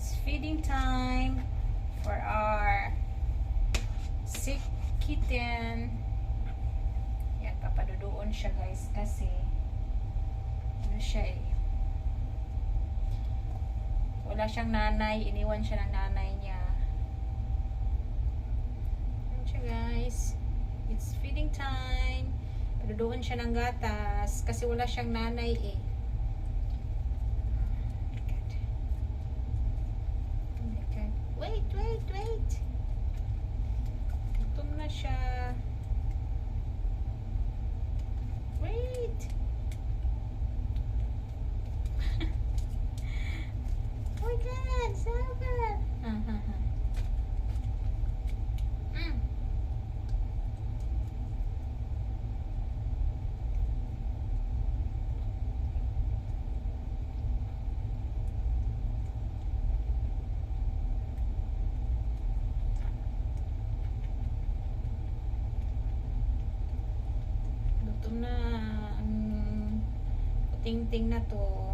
It's feeding time for our sick kitten. Yan, papadudoon siya guys kasi ano siya eh. Wala siyang nanay, iniwan siya ng nanay niya. Yan siya guys. It's feeding time. Padudoon siya ng gatas kasi wala siyang nanay eh. Wait. Gutom na siya. Wait. Oh my God, Saba. Na ang puting-ting na to.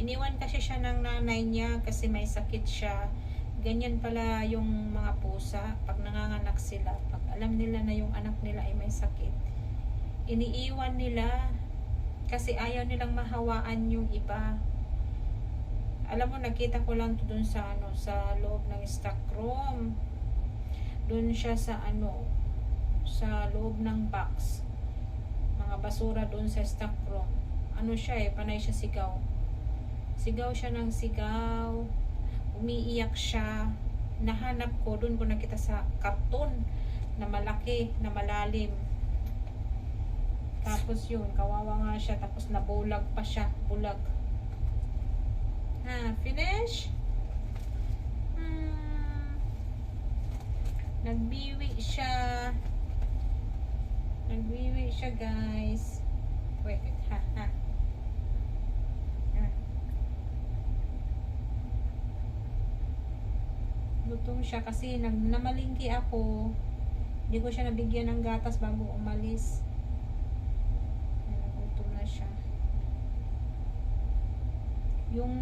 Iniwan kasi siya ng nanay niya kasi may sakit siya. Ganyan pala yung mga pusa pag nanganganak sila, pag alam nila na yung anak nila ay may sakit, iniiwan nila kasi ayaw nilang mahawaan yung iba. Alam mo, nakita ko lang to dun sa sa loob ng stock room. Dun siya sa sa loob ng box, mga basura doon sa stock room. Ano siya eh, panay siya sigaw. Sigaw siya ng sigaw. Umiiyak siya. Nahanap ko, doon ko nakita sa karton na malaki, na malalim. Tapos yun, kawawa nga siya. Tapos nabulag pa siya. Bulag. Finish? Nagbiwi siya. Nagwiwi siya guys. Wait, Gutom siya kasi namalingki ako. Hindi ko siya nabigyan ng gatas bago umalis. Nagutom na siya. Yung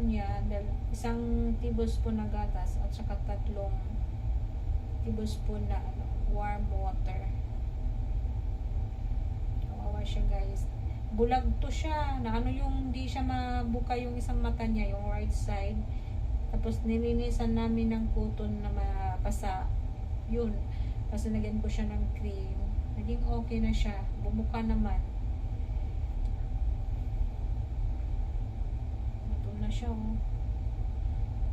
niya, isang tablespoon na gatas at saka 3 tablespoon na warm water. Kawawa siya guys. Bulag to siya. Na yung hindi siya mabuka yung isang mata niya, yung right side. Tapos nilinisan namin ng cotton na mapasa. Yun. Tapos nagyan ko siya ng cream. Naging okay na siya. Bumuka naman. Ito na siya oh.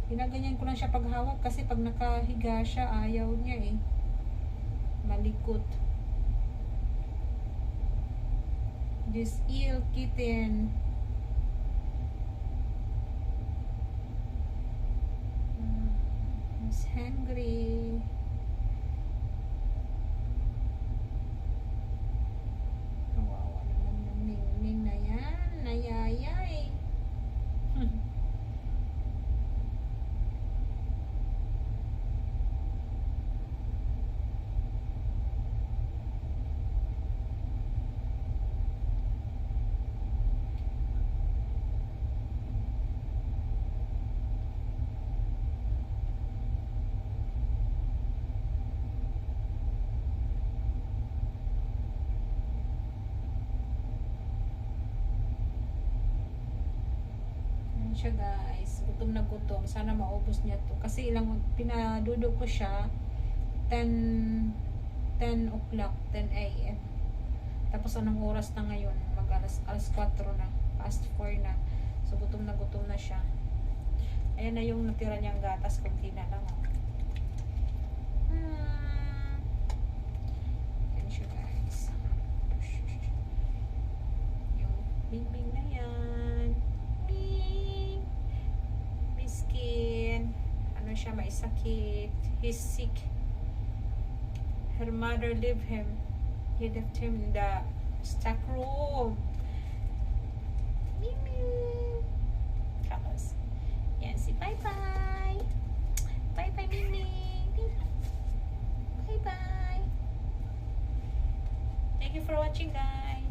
Ginaganyan ko lang siya paghawak kasi pag nakahiga siya, ayaw niya eh. Malikot. This ill kitten. Is hungry. Kawawa naman ng Ningning na yan. Nayayay. Siya guys, gutom na gutom. Sana maubos niya to kasi ilang pinadudo ko siya 10 o'clock, 10 a.m. Tapos anong oras na ngayon? Alas 4 na, past 4 na. So gutom na siya. Ayan na yung natira niyang gatas, kunti na lang. Ayan siya guys. Yung bing na yan. Siya may sakit. He's sick. Her mother left him. He left him in the stock room. Mimi. Tapos, yan si Bye Bye. Bye Bye Mimi. Bye Bye. Thank you for watching guys.